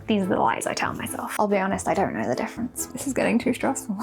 These are the lies I tell myself. I'll be honest, I don't know the difference. This is getting too stressful.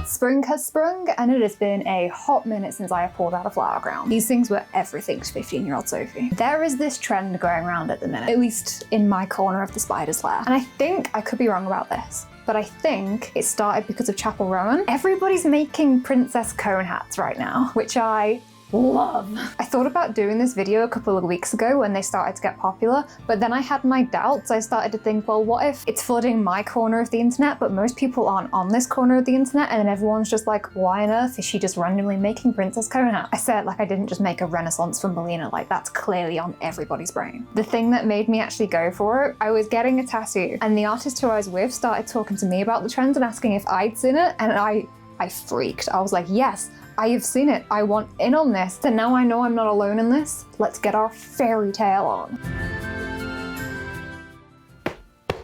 Spring has sprung, and it has been a hot minute since I have pulled out a flower crown. These things were everything to 15-year-old Sophie. There is this trend going around at the minute, at least in my corner of the spider's lair. And I think I could be wrong about this, but I think it started because of Chapel Rowan. Everybody's making princess cone hats right now, which I love. I thought about doing this video a couple of weeks ago when they started to get popular, but then I had my doubts. I started to think, well, what if it's flooding my corner of the internet, but most people aren't on this corner of the internet, and then everyone's just like, why on earth is she just randomly making princess cone hats? I said, like, I didn't just make a renaissance for Melina, like that's clearly on everybody's brain. The thing that made me actually go for it, I was getting a tattoo, and the artist who I was with started talking to me about the trend and asking if I'd seen it, and I freaked. I was like, yes, I have seen it. I want in on this. So now I know I'm not alone in this. Let's get our fairy tale on.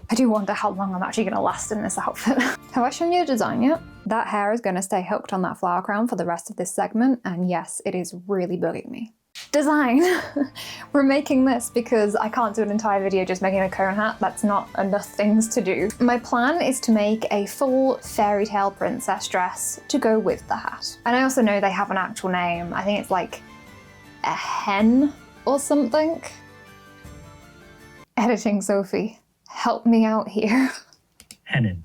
I do wonder how long I'm actually gonna last in this outfit. Have I shown you the design yet? That hair is gonna stay hooked on that flower crown for the rest of this segment, and yes, it is really bugging me. Design. We're making this because I can't do an entire video just making a cone hat. That's not enough things to do. My plan is to make a full fairy tale princess dress to go with the hat. And I also know they have an actual name. I think it's like a hen or something. Editing Sophie, help me out here. Hennin.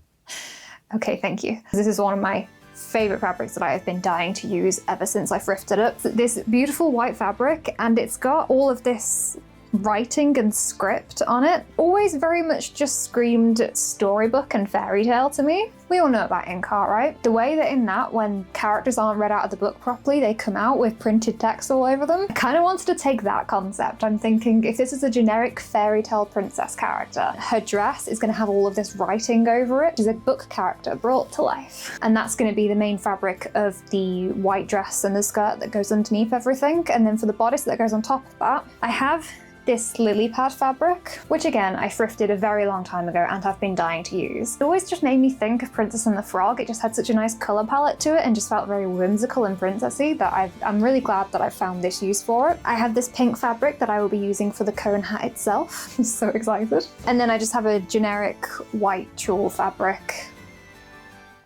Okay, thank you. This is one of my favorite fabrics that I have been dying to use ever since I thrifted it. This beautiful white fabric, and it's got all of this writing and script on it. Always very much just screamed storybook and fairy tale to me. We all know about Inkart, right? The way that in that, when characters aren't read out of the book properly, they come out with printed text all over them. I kind of wanted to take that concept. I'm thinking if this is a generic fairy tale princess character, her dress is going to have all of this writing over it. She's a book character brought to life. And that's going to be the main fabric of the white dress and the skirt that goes underneath everything. And then for the bodice that goes on top of that, I have this lily pad fabric, which again, I thrifted a very long time ago and have been dying to use. It always just made me think of Princess and the Frog. It just had such a nice color palette to it and just felt very whimsical and princessy that I'm really glad that I found this use for it. I have this pink fabric that I will be using for the cone hat itself. I'm so excited. And then I just have a generic white tulle fabric,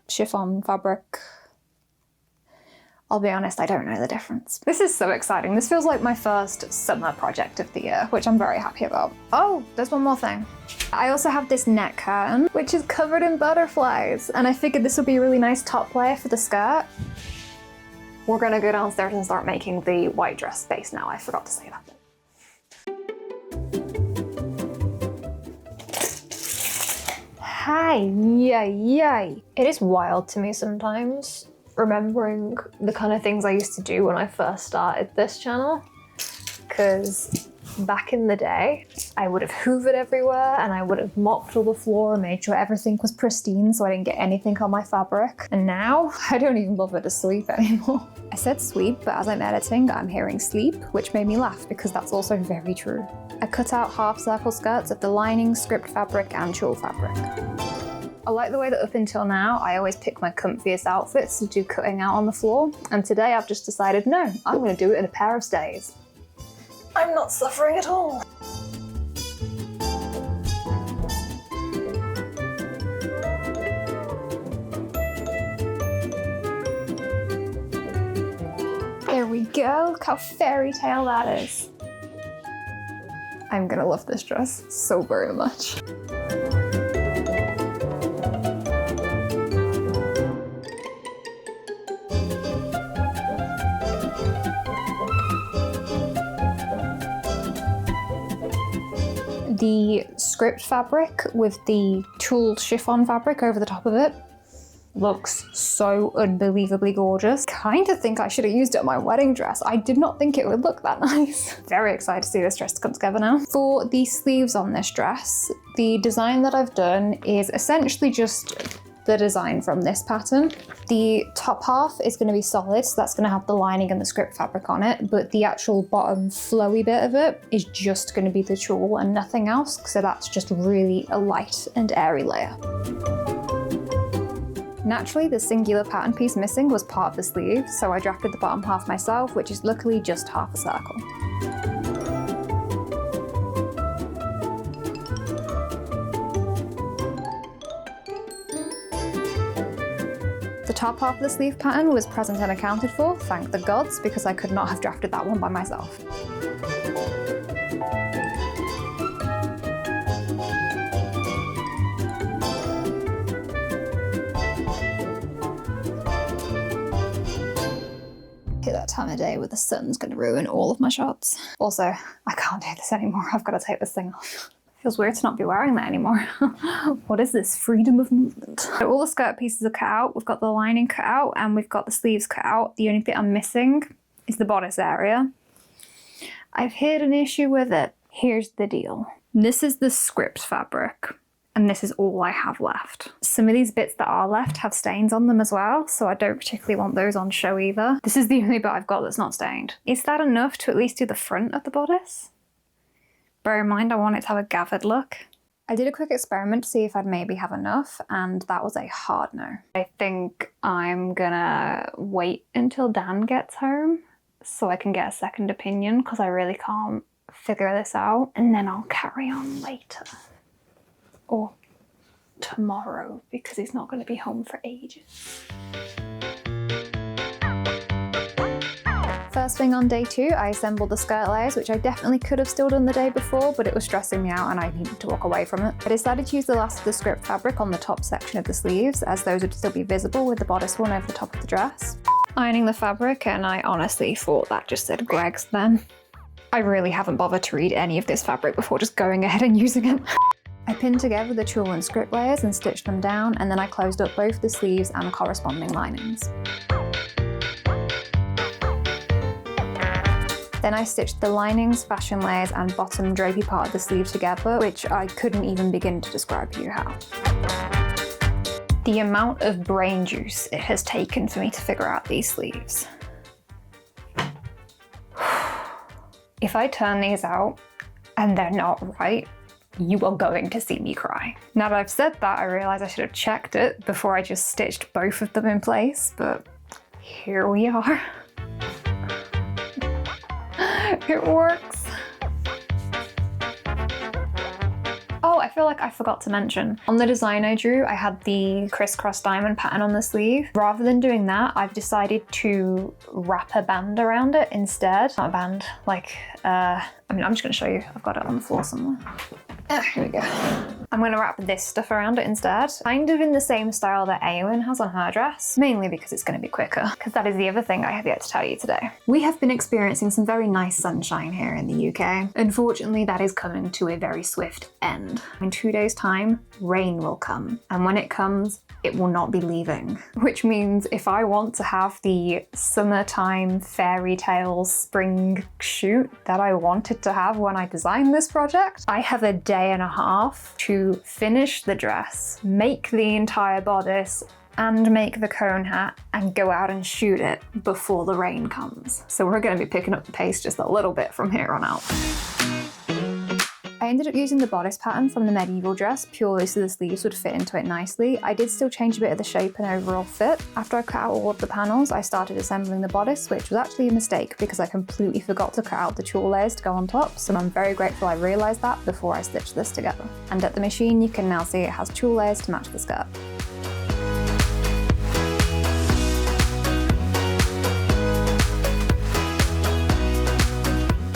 chiffon fabric. I'll be honest, I don't know the difference. This is so exciting. This feels like my first summer project of the year, which I'm very happy about. Oh, there's one more thing. I also have this neck curtain, which is covered in butterflies, and I figured this would be a really nice top layer for the skirt. We're gonna go downstairs and start making the white dress base now. I forgot to say that. Hi, yay. It is wild to me sometimes, remembering the kind of things I used to do when I first started this channel, because back in the day I would have hoovered everywhere and I would have mopped all the floor and made sure everything was pristine so I didn't get anything on my fabric. And now I don't even bother to sweep anymore. I said sweep, but as I'm editing I'm hearing sleep, which made me laugh because that's also very true. I cut out half circle skirts of the lining, script fabric and tulle fabric. I like the way that up until now, I always pick my comfiest outfits to do cutting out on the floor. And today I've just decided, no, I'm gonna do it in a pair of stays. I'm not suffering at all. There we go, look how fairy tale that is. I'm gonna love this dress so very much. The script fabric with the tulle chiffon fabric over the top of it looks so unbelievably gorgeous. Kind of think I should have used it on my wedding dress. I did not think it would look that nice. Very excited to see this dress come together now. For the sleeves on this dress, the design that I've done is essentially just the design from this pattern. The top half is going to be solid, so that's going to have the lining and the script fabric on it, but the actual bottom flowy bit of it is just going to be the tulle and nothing else, so that's just really a light and airy layer. Naturally, the singular pattern piece missing was part of the sleeve, so I drafted the bottom half myself, which is luckily just half a circle. The top half of the sleeve pattern was present and accounted for, thank the gods, because I could not have drafted that one by myself. Hit that time of day where the sun's gonna ruin all of my shots. Also, I can't do this anymore. I've got to take this thing off. Feels weird to not be wearing that anymore. What is this? Freedom of movement. So all the skirt pieces are cut out. We've got the lining cut out and we've got the sleeves cut out. The only bit I'm missing is the bodice area. I've hit an issue with it. Here's the deal. This is the script fabric, and this is all I have left. Some of these bits that are left have stains on them as well, so I don't particularly want those on show either. This is the only bit I've got that's not stained. Is that enough to at least do the front of the bodice? Bear in mind, I want it to have a gathered look. I did a quick experiment to see if I'd maybe have enough, and that was a hard no. I think I'm gonna wait until Dan gets home so I can get a second opinion, because I really can't figure this out, and then I'll carry on later. Or tomorrow, because he's not gonna be home for ages. First thing on day 2, I assembled the skirt layers, which I definitely could have still done the day before, but it was stressing me out and I needed to walk away from it. I decided to use the last of the script fabric on the top section of the sleeves, as those would still be visible with the bodice one over the top of the dress. Ironing the fabric, and I honestly thought that just said Greg's then. I really haven't bothered to read any of this fabric before just going ahead and using it. I pinned together the tulle and script layers and stitched them down, and then I closed up both the sleeves and the corresponding linings. Then I stitched the linings, fashion layers and bottom drapey part of the sleeve together, which I couldn't even begin to describe to you how. The amount of brain juice it has taken for me to figure out these sleeves. If I turn these out and they're not right, you are going to see me cry. Now that I've said that, I realise I should have checked it before I just stitched both of them in place, but here we are. It works. Oh, I feel like I forgot to mention. On the design I drew, I had the crisscross diamond pattern on the sleeve. Rather than doing that, I've decided to wrap a band around it instead. Not a band, like, I'm just gonna show you. I've got it on the floor somewhere. Here we go. I'm gonna wrap this stuff around it instead. Kind of in the same style that Eowyn has on her dress, mainly because it's gonna be quicker, because that is the other thing I have yet to tell you today. We have been experiencing some very nice sunshine here in the UK. Unfortunately, that is coming to a very swift end. In 2 days' time, rain will come, and when it comes, it will not be leaving. Which means if I want to have the summertime Fairytale spring shoot that I wanted to have when I designed this project, I have a day and a half to finish the dress, make the entire bodice, and make the cone hat and go out and shoot it before the rain comes. So we're going to be picking up the pace just a little bit from here on out. I ended up using the bodice pattern from the medieval dress purely so the sleeves would fit into it nicely. I did still change a bit of the shape and overall fit. After I cut out all of the panels, I started assembling the bodice, which was actually a mistake because I completely forgot to cut out the tulle layers to go on top, so I'm very grateful I realised that before I stitched this together. And at the machine, you can now see it has tulle layers to match the skirt.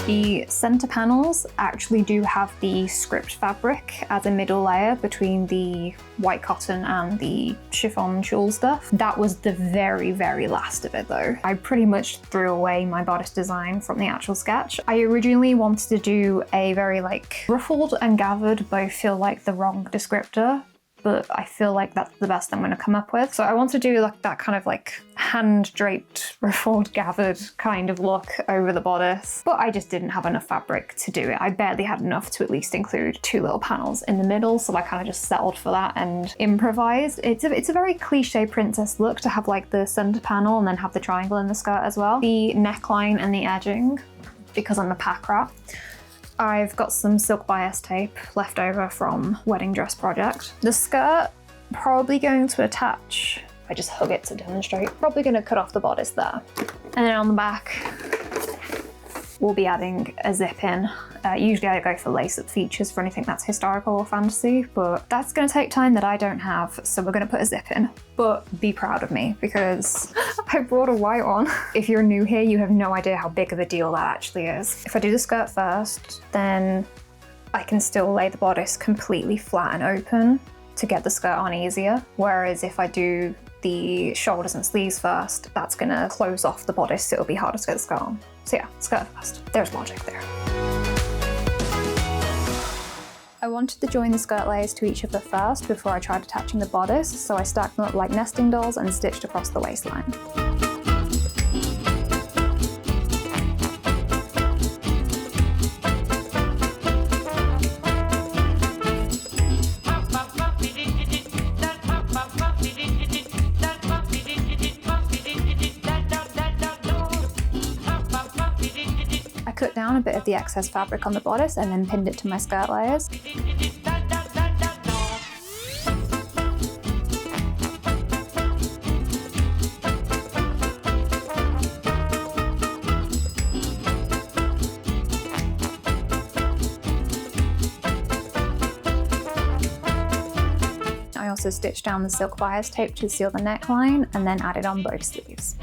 The centre panels actually do have the script fabric as a middle layer between the white cotton and the chiffon tulle stuff. That was the very, very last of it though. I pretty much threw away my bodice design from the actual sketch. I originally wanted to do a very ruffled and gathered both feel like the wrong descriptor, but I feel like that's the best I'm going to come up with. So I want to do that kind of hand-draped, ruffled, gathered kind of look over the bodice, but I just didn't have enough fabric to do it. I barely had enough to at least include 2 little panels in the middle, so I kind of just settled for that and improvised. It's a very cliche princess look to have the center panel and then have the triangle in the skirt as well. The neckline and the edging, because I'm a pack rat, I've got some silk bias tape left over from wedding dress project. The skirt, probably going to attach I just hug it to demonstrate. Probably gonna cut off the bodice there. And then on the back, we'll be adding a zip in. Usually I go for lace-up features for anything that's historical or fantasy, but that's gonna take time that I don't have, so we're gonna put a zip in. But be proud of me because I brought a white one. If you're new here, you have no idea how big of a deal that actually is. If I do the skirt first, then I can still lay the bodice completely flat and open to get the skirt on easier. Whereas if I do the shoulders and sleeves first, that's gonna close off the bodice, so it'll be harder to get the skirt on. So yeah, skirt first. There's logic there. I wanted to join the skirt layers to each other first before I tried attaching the bodice, so I stacked them up like nesting dolls and stitched across the waistline. Cut down a bit of the excess fabric on the bodice and then pinned it to my skirt layers. I also stitched down the silk bias tape to seal the neckline and then added on both sleeves.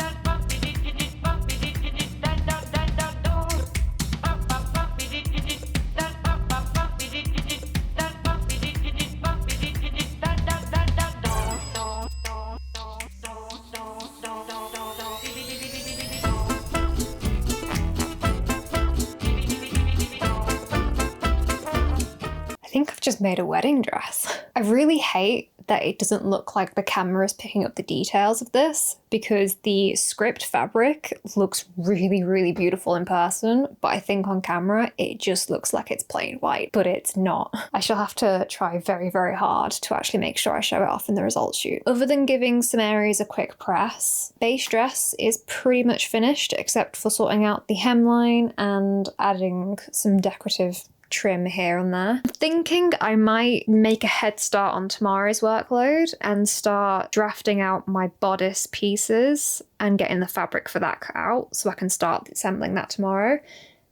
I think I've just made a wedding dress. I really hate that it doesn't look like the camera is picking up the details of this because the script fabric looks really, really beautiful in person, but I think on camera it just looks like it's plain white, but it's not. I shall have to try very, very hard to actually make sure I show it off in the result shoot. Other than giving some areas a quick press, base dress is pretty much finished except for sorting out the hemline and adding some decorative trim here and there. I'm thinking I might make a head start on tomorrow's workload and start drafting out my bodice pieces and getting the fabric for that cut out so I can start assembling that tomorrow.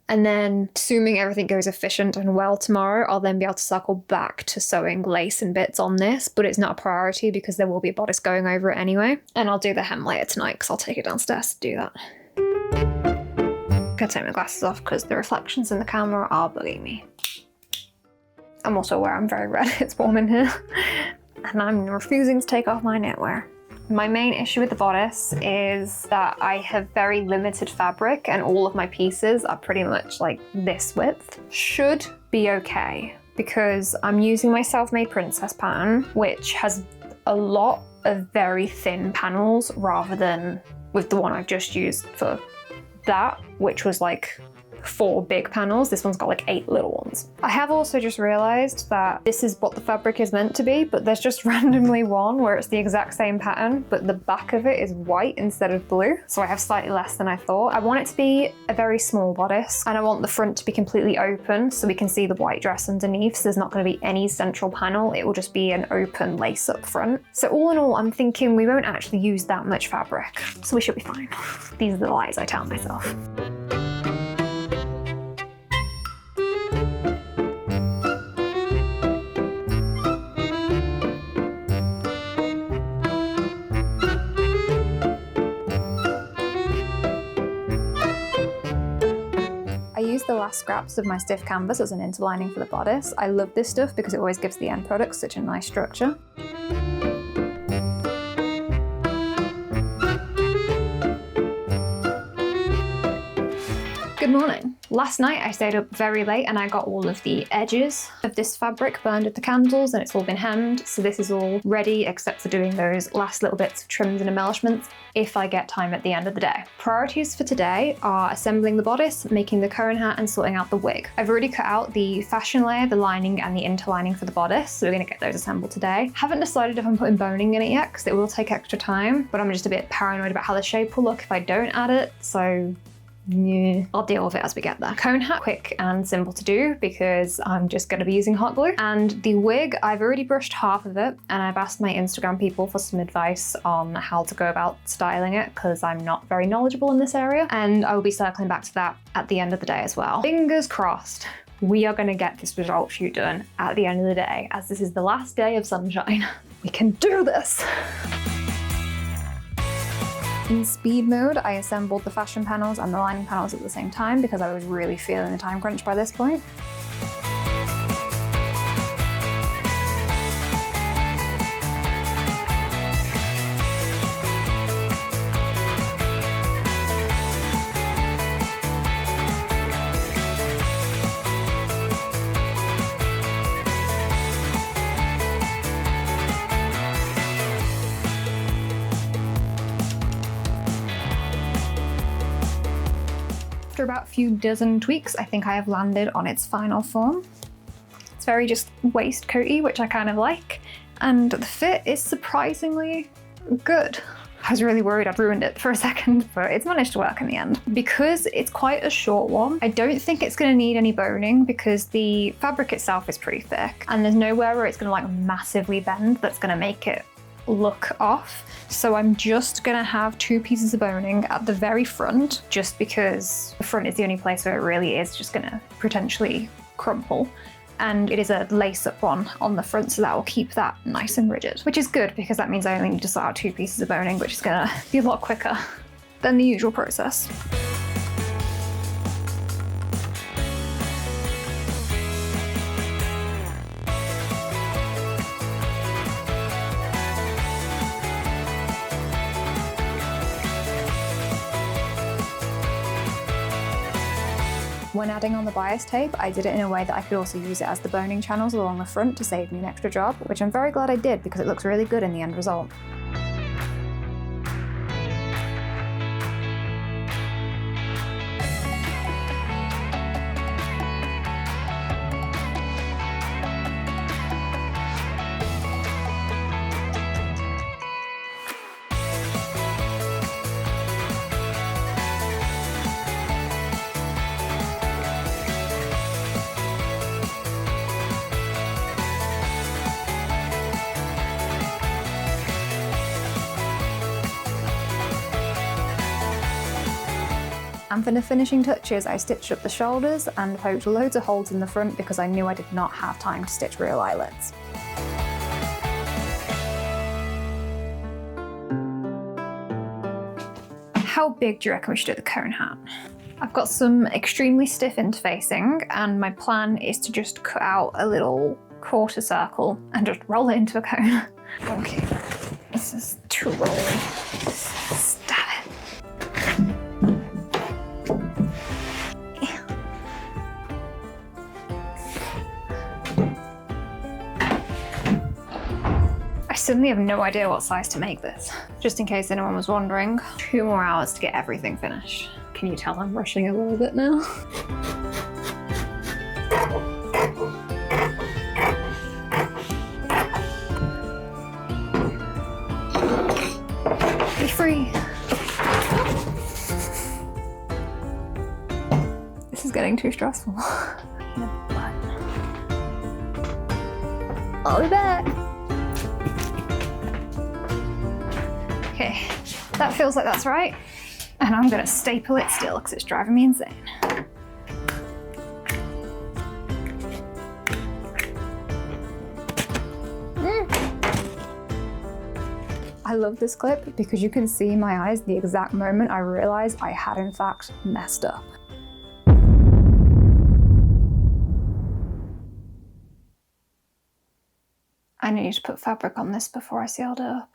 And then, assuming everything goes efficient and well tomorrow, I'll then be able to circle back to sewing lace and bits on this, but it's not a priority because there will be a bodice going over it anyway. And I'll do the hem later tonight because I'll take it downstairs to do that. I'm gonna take my glasses off because the reflections in the camera are bugging me. I'm also aware I'm very red, it's warm in here. And I'm refusing to take off my knitwear. My main issue with the bodice is that I have very limited fabric and all of my pieces are pretty much like this width. Should be okay because I'm using my self-made princess pattern, which has a lot of very thin panels rather than with the one I've just used for that, which was like 4 big panels. This one's got like 8 little ones. I have also just realized that this is what the fabric is meant to be, but there's just randomly one where it's the exact same pattern, but the back of it is white instead of blue. So I have slightly less than I thought. I want it to be a very small bodice and I want the front to be completely open so we can see the white dress underneath. So there's not going to be any central panel. It will just be an open lace up front. So all in all, I'm thinking we won't actually use that much fabric. So we should be fine. These are the lies I tell myself. I used the last scraps of my stiff canvas as an interlining for the bodice. I love this stuff because it always gives the end product such a nice structure. Good morning. Last night I stayed up very late and I got all of the edges of this fabric burned with the candles and it's all been hemmed, so this is all ready except for doing those last little bits of trims and embellishments if I get time at the end of the day. Priorities for today are assembling the bodice, making the cone hat and sorting out the wig. I've already cut out the fashion layer, the lining and the interlining for the bodice, so we're going to get those assembled today. Haven't decided if I'm putting boning in it yet because it will take extra time, but I'm just a bit paranoid about how the shape will look if I don't add it, so Yeah, I'll deal with it as we get there. Cone hat, quick and simple to do because I'm just going to be using hot glue. And the wig, I've already brushed half of it and I've asked my Instagram people for some advice on how to go about styling it because I'm not very knowledgeable in this area. And I will be circling back to that at the end of the day as well. Fingers crossed, we are going to get this result shoot done at the end of the day, as this is the last day of sunshine. We can do this! In speed mode, I assembled the fashion panels and the lining panels at the same time because I was really feeling the time crunch by this point. After about a few dozen tweaks, I think I have landed on its final form. It's very just waistcoaty, which I kind of like, and the fit is surprisingly good. I was really worried I'd ruined it for a second, but it's managed to work in the end. Because it's quite a short one, I don't think it's going to need any boning because the fabric itself is pretty thick, and there's nowhere where it's going to like massively bend that's going to make it look off. So I'm just gonna have 2 pieces of boning at the very front, just because the front is the only place where it really is just gonna potentially crumple. And it is a lace-up one on the front, so that will keep that nice and rigid, which is good because that means I only need to sort out 2 pieces of boning, which is gonna be a lot quicker than the usual process. When adding on the bias tape, I did it in a way that I could also use it as the boning channels along the front to save me an extra job, which I'm very glad I did because it looks really good in the end result. And for the finishing touches, I stitched up the shoulders and poked loads of holes in the front because I knew I did not have time to stitch real eyelets. How big do you reckon we should do the cone hat? I've got some extremely stiff interfacing and my plan is to just cut out a little quarter circle and just roll it into a cone. Okay, this is too rolling. Stab it. I suddenly have no idea what size to make this. Just in case anyone was wondering, 2 more hours to get everything finished. Can you tell I'm rushing a little bit now? Be free. This is getting too stressful. I'll be back. Okay, that feels like that's right. And I'm gonna staple it still because it's driving me insane. I love this clip because you can see in my eyes the exact moment I realized I had in fact messed up. I need to put fabric on this before I sealed it up.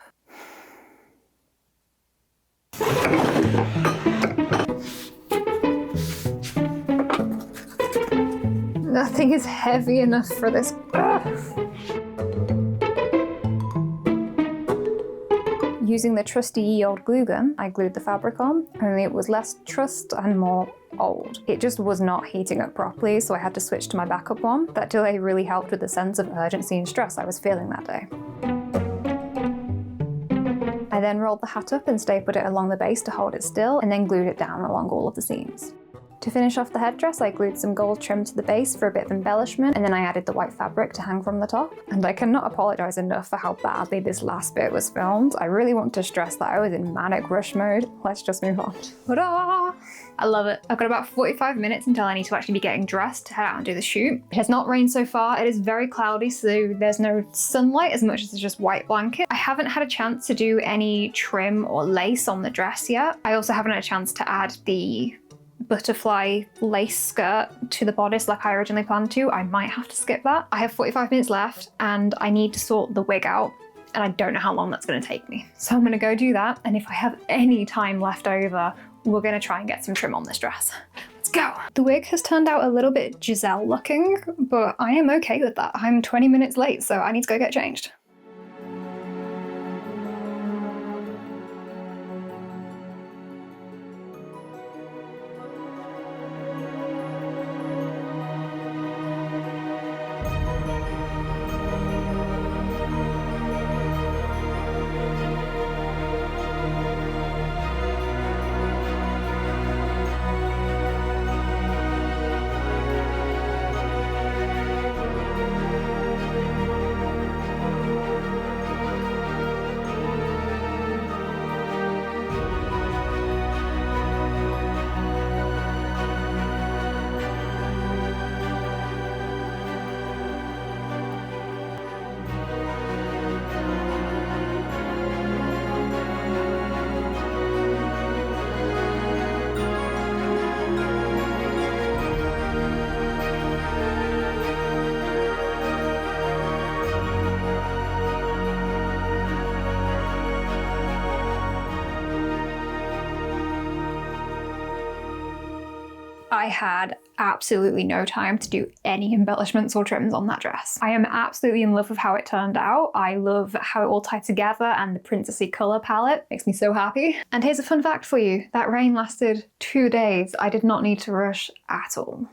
Nothing is heavy enough for this. Using the trusty ye old glue gun, I glued the fabric on, only it was less trust and more old. It just was not heating up properly, so I had to switch to my backup one. That delay really helped with the sense of urgency and stress I was feeling that day. I then rolled the hat up and stapled it along the base to hold it still, and then glued it down along all of the seams. To finish off the headdress, I glued some gold trim to the base for a bit of embellishment, and then I added the white fabric to hang from the top. And I cannot apologise enough for how badly this last bit was filmed. I really want to stress that I was in manic rush mode. Let's just move on. Ta-da! I love it. I've got about 45 minutes until I need to actually be getting dressed to head out and do the shoot. It has not rained so far. It is very cloudy, so there's no sunlight as much as it's just white blanket. I haven't had a chance to do any trim or lace on the dress yet. I also haven't had a chance to add the butterfly lace skirt to the bodice like I originally planned to. I might have to skip that. I have 45 minutes left and I need to sort the wig out, and I don't know how long that's going to take me. So I'm going to go do that, and if I have any time left over, we're going to try and get some trim on this dress. Let's go. The wig has turned out a little bit Giselle looking, but I am okay with that. I'm 20 minutes late, so I need to go get changed. I had absolutely no time to do any embellishments or trims on that dress. I am absolutely in love with how it turned out. I love how it all tied together, and the princessy colour palette makes me so happy. And here's a fun fact for you. That rain lasted 2 days. I did not need to rush at all.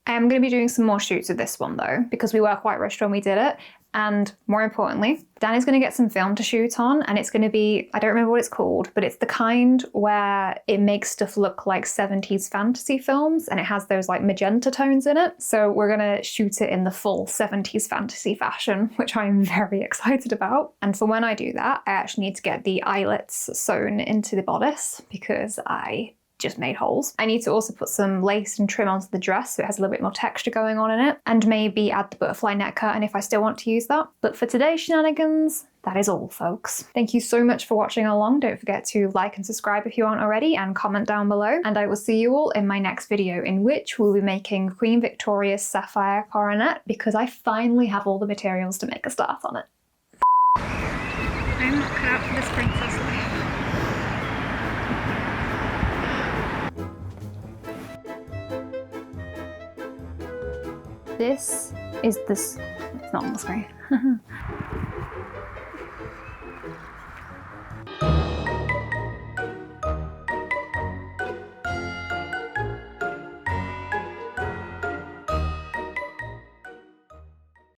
I am going to be doing some more shoots of this one though, because we were quite rushed when we did it. And more importantly, Danny's going to get some film to shoot on, and it's going to be, I don't remember what it's called, but it's the kind where it makes stuff look like 70s fantasy films, and it has those like magenta tones in it. So we're going to shoot it in the full 70s fantasy fashion, which I'm very excited about. And for when I do that, I actually need to get the eyelets sewn into the bodice because I just made holes. I need to also put some lace and trim onto the dress so it has a little bit more texture going on in it, and maybe add the butterfly neck curtain if I still want to use that. But for today's shenanigans, that is all, folks. Thank you so much for watching along. Don't forget to like and subscribe if you aren't already, and comment down below. And I will see you all in my next video, in which we'll be making Queen Victoria's sapphire coronet, because I finally have all the materials to make a start on it. I'm not cut out for this princess life. This is it's not on the screen.